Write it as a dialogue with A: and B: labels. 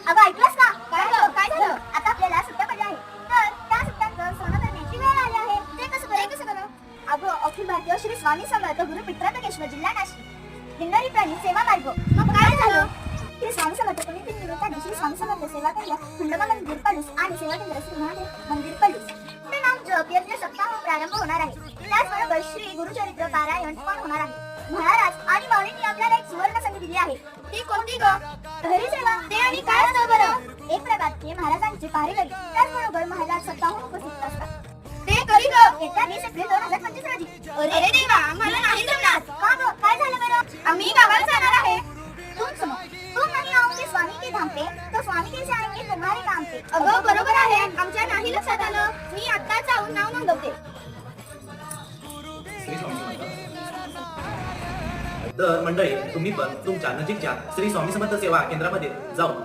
A: अगं ऐकलंस का? काय झालं? आता आपल्याला सुट्ट्या पडल्या आहेत. तर त्या सुट्ट्यांचं सोनं करण्याची वेळ आली आहे. ते कसं करू? अगं अखिल भारतीय श्री स्वामी समर्थ गुरु पित्रातकेश्वर जिल्हा नाशिक दिंडोरी प्राणी सेवा मार्ग. मग काय झालं? श्री स्वामी समर्थ पुण्यतिथी निमित्ताने श्री स्वामी समर्थ सेवा केंद्र खंडोबा मंदिर पलूस आणि सेवा केंद्र श्री महादेव मंदिर पलूस हे नाम जप यज्ञ सप्ताह प्रारंभ होणार आहे. त्याचबरोबर श्री गुरुचरित्र पारायण पण होणार आहे. महाराज आणि माऊलींनी आपल्याला एक सुवर्ण संधी दिली आहे. ती कोणती ग? घरी सेवा. ते आणि काय असतं बरं? एक प्रकारचे महाराजांचे पारेगडी. त्याचबरोबर महाराज स्वतःहून उपस्थित असतात. ते कधी ग? येत्या 20 एप्रिल 2025 रोजी. अरे देवा, आम्हाला नाही जमणार. का ग? काय झालं बरं? आम्ही गावाला जाणार आहे. तुम नहीं आओगे स्वामी के धाम पे तो स्वामी कैसे आएंगे तुम्हारे काम पे. अगं बरोबर आहे. आमच्या नाही लक्षात आलं. मी आता जाऊन नाव नोंदवते.
B: श्री स्वामी समर्थ. तर मंडळी, तुम्ही पण तुमच्या नजीकच्या श्री स्वामी समर्थ सेवा केंद्रामध्ये जाऊन